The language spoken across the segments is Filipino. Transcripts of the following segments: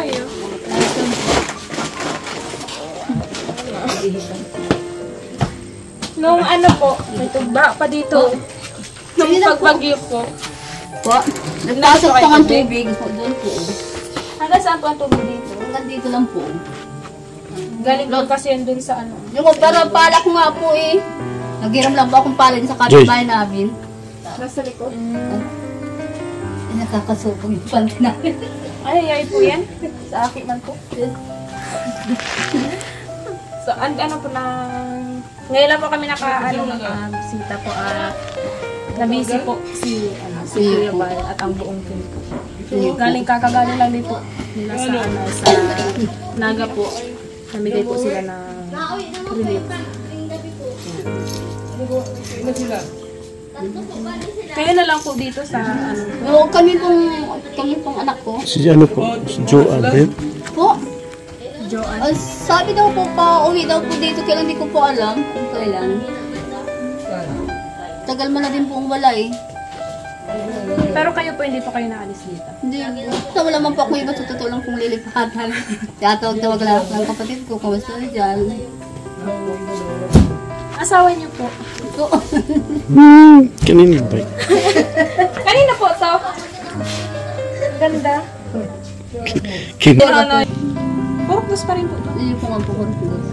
kayo. Nung ano po, may tugba pa dito. Nung pagbagyo po. Po, nagpasok pa ang tubig. Doon po. Hanggang saan po ang tubig dito? Hanggang dito lang po. Galing po kasi yun dun sa ano. Yung pero palak nga po eh. Naghiram lang po akong palak sa kapitbahay namin. Nasa likod? Nakakasupong yung panty namin. Ay po yan. Sa akin man po. So, ano po na... Ngayon lang po kami nakabisita po. Nabisi po si Kuya Bal at ang buong team po. Kakagaling lang din po nila sa Naga po. Namigay po sila ng relief. Kayo na lang po dito sa ano? No, kami pong anak ko. Si ano po? Si Joe Albert? Po? Joanne? Sabi daw po uwi daw po dito, kailan di ko po alam kung kailan. Tagal mo na din pong wala eh. Pero kayo po, hindi po kayo naalis dito? Hindi. So, wala man po ako iba, tutulong kong lilipatan. Tawag lang ng kapatid ko, kamusta na dyan. Asawa niyo po? So, Kanina ba? Kanina po to? Ganda. Puro plus pa rin po to. yun po nga po kursus.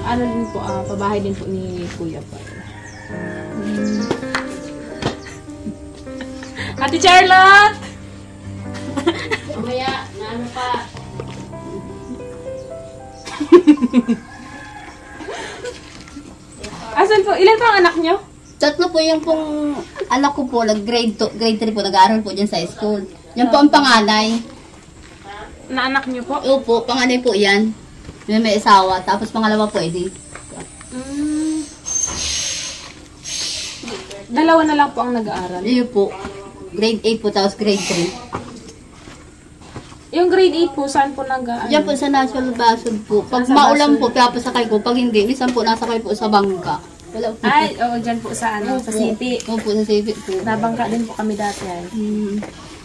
Ano din po, pabahay din po ni Kuya pa. Ate Charlotte! Mamaya, ano pa? Asan po? Ilan po ang anak niyo? Tatlo po yung pong anak ko po, grade 3 po, nag-aaral po dyan sa school. Yan po ang panganay. Na anak niyo po? Opo, panganay po yan. May asawa, tapos pangalawa po, edi. Dalawa na lang po ang nag-aaral. Yun po, grade 8 po, tapos grade 3. Yung grade 8 po, saan po nag-aaral? Diyan po sa National Basod po. Pag maulan po, pinapasakay ko. Pag hindi, minsan po nasakay po sa bangka. Wala po. Ay, oo, dyan po sa ano, sa city. Opo, sa city po. Nabangka din po kami dati ay.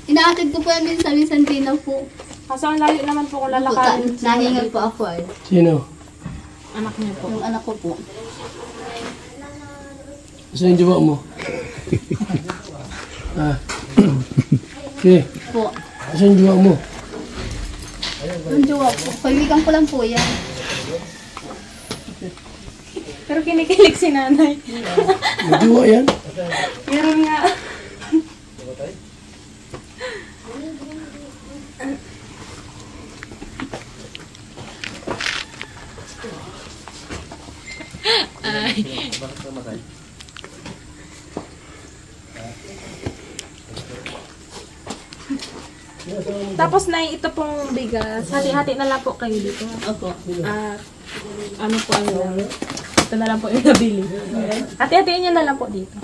Inaatid ko po yan minsan din na po. Kaso ang layo naman po kung lalakarin. Nahingal po ako ay. Sino? Anak niyo po. Yung anak ko po. Saan yung jowa mo? Okay. Po. Saan yung jowa mo? Yung jowa po. Kaibigan ko lang po yan. Pero kinikilig si nanay. May jowa yan? Meron nga. Ay. Tapos na ito pong bigas. Hati-hati na lang po kayo dito. Opo. Ano po ang ito na lang po yung nabili. Hati-hatiin nyo na lang po dito.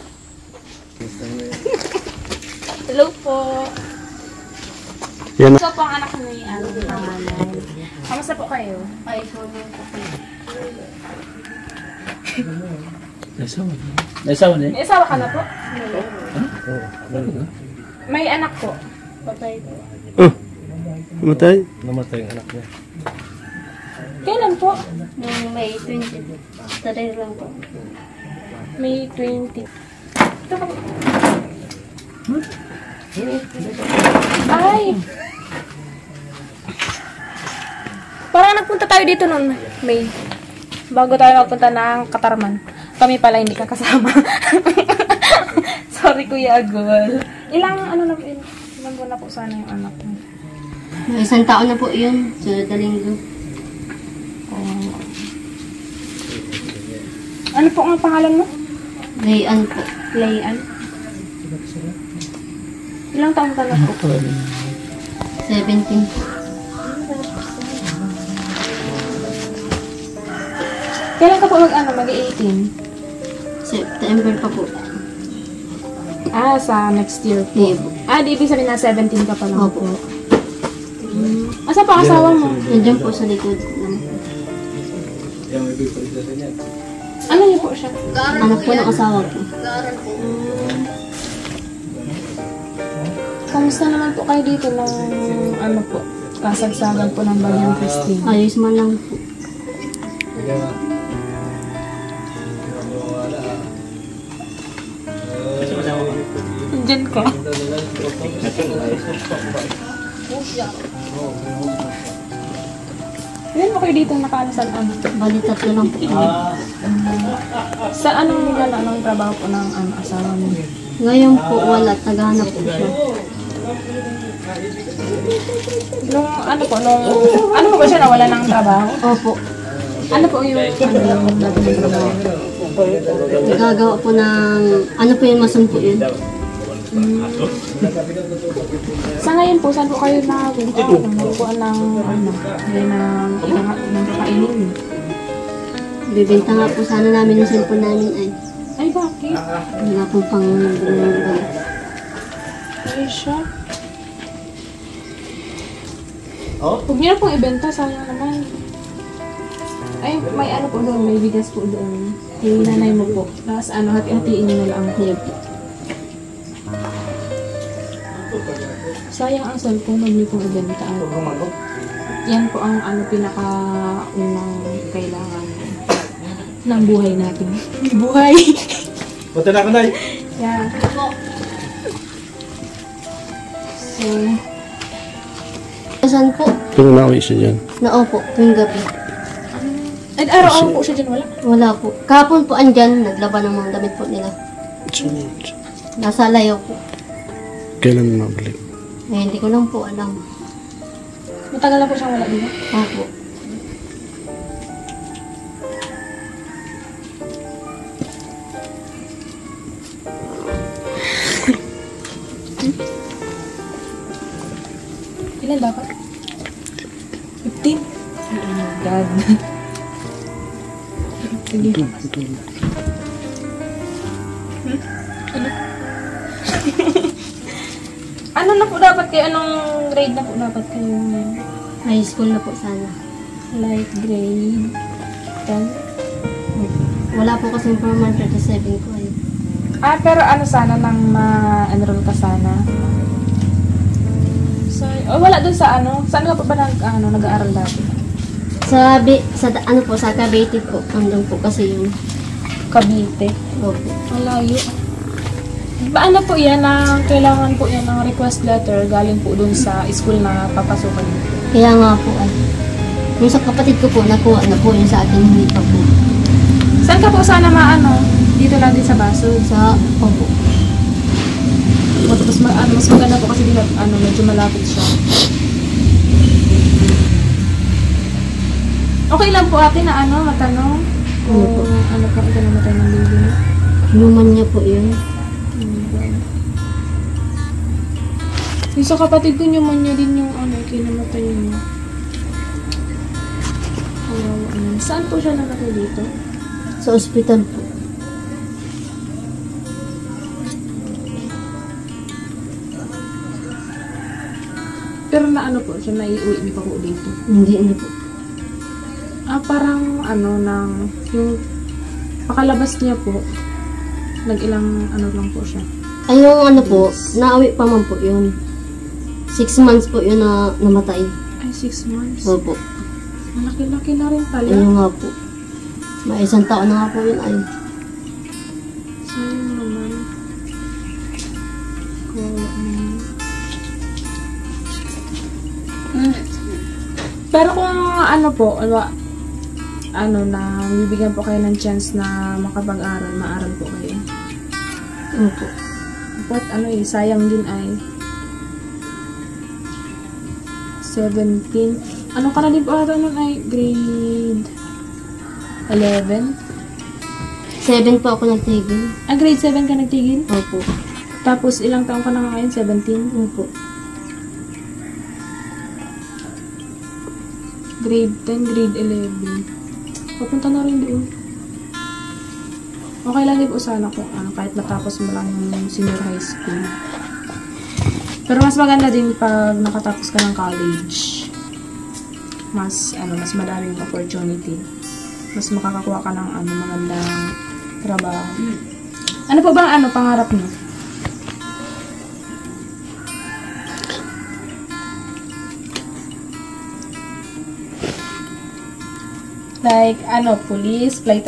Hello po. Yan. So po ang anak ni pangalan. Kamusta po kayo? Ay, sorry po. Naisawa na May asawa ka na po? May anak po. Patay po. Namatay? Namatay ang anak niya. Kailan po? Nung May 20. Taray lang po. May 20. Ito po. Ay! Parang nagpunta tayo dito noon, May. Bago tayo magpunta ng Katarman. Kami pala hindi kakasama. Sorry, Kuya Agol. Ilang buwan na po sana yung anak mo? May isang taon na po yun. Sunod na linggo. Ano po ang pangalan mo? Layan po. Layan. Ilang taon ka na po? 17. Kailan ka po mag-18? September pa po. Sa next year po. Yeah. Di ibig sabihin na 17 ka pa lang Opo. po. Asa pa asawa mo? Nandiyan po sa likod. Ano niyo po siya? Anak po ng asawa ko. Kamusta naman po kayo dito ng ano po? kasagsagan po ng Bagyong Christine. Ayos man lang po. Diyan ka. Ilan mo kayo dito nakaano sa ano? Bali, tatlo lang po. Sa anong nila anong trabaho po ng asawa mo? Ngayon po wala, tagahanap po siya. Nung ano po, ano po ba siya nawala ng trabaho? Opo. Ano po yung dati ng trabaho? Nagagawa po ng, ano po yun, mason po yun. Sa ngayon po, saan po kayo nagpuan ng ng kakainin? Bibenta nga po sana namin yung cellphone namin ay. Ay, bakit? Wala pong pang Ay, siya. Huwag niyo na pong ibenta, sayang naman. Ay, may ano po doon, may bigas po doon. Yung nanay mo po. Tapos hati-hatiin niyo na lang ang hiyap. Sayang ang cellphone, huwag niyo pong ibenta. Yan po ang pinaka-unang kailangan ng buhay natin. Buhay! Punta na ako, Nay. Yeah. So, saan po? Pero nauwi siya dyan. Opo, tuwing gabi. at araw-araw po siya dyan, wala? Wala po. Kahapon po andyan, naglaban ng mga damit po nila. Nasa layaw po. Kailan mabalik? Eh, hindi ko lang po alam. Matagal na po siyang wala dito. Opo. Ilan dapat? 15? Oh my God. Sige. Ano na po dapat kayo? Anong grade na po dapat kayo? High school na po sana. Light grade 10? Wala po kasi formal 37 ko ay. Pero ano sana nang ma-enroll ka sana? So, wala dun sa ano? Saan ka pa ba nag-aaral dati? Sa ano po, sa Cavite po. Andun po kasi yung Cavite. opo. Malayo. Ba ano po yan na kailangan po yan ng request letter galing po dun sa school na papasukan niyo? Kaya nga po ay. Yung sa kapatid ko po, nakuha na po yung sa akin, hindi pa po. Saan ka po sana dito lang din sa Baso? Sa, opo. Mas maganda po kasi dito, medyo malapit siya. Okay lang po ate na matanong. Kung ano po ito namatay ng baby niya. Inuman niya po yun. Yung sa kapatid ko pneumonia din yung kinamatay niya. Saan po siya namatay dito? Sa ospital po. Pero na po siya, naiuwi niyo pa po dito. Hindi po. Parang yung pakalabas niya po, nag-ilang lang po siya. Ay, yung po, naawi pa man po yun. 6 months po yun na namatay. Ay, 6 months. Opo. Malaki-laki na rin pala. Ayun nga po. May 1 taon na nga po yun ay. Sayang naman. Pero kung bibigyan po kayo ng chance na makapag-aral, maaral po kayo. Opo. But sayang din ay 17. Ano ka na din po ata nun ay grade 11? 7 po ako nagtigil. Grade 7 ka nagtigil? Opo. Tapos ilang taon ka na ngayon? 17? Opo. Grade 10, grade 11. Papunta na rin doon. Okay lang din po sana kung kahit matapos mo lang yung senior high school. Pero mas maganda din pag nakatapos ka ng college. Mas madaming opportunity. Mas makakakuha ka ng magandang trabaho. Ano pa bang pangarap mo? Like, police, flight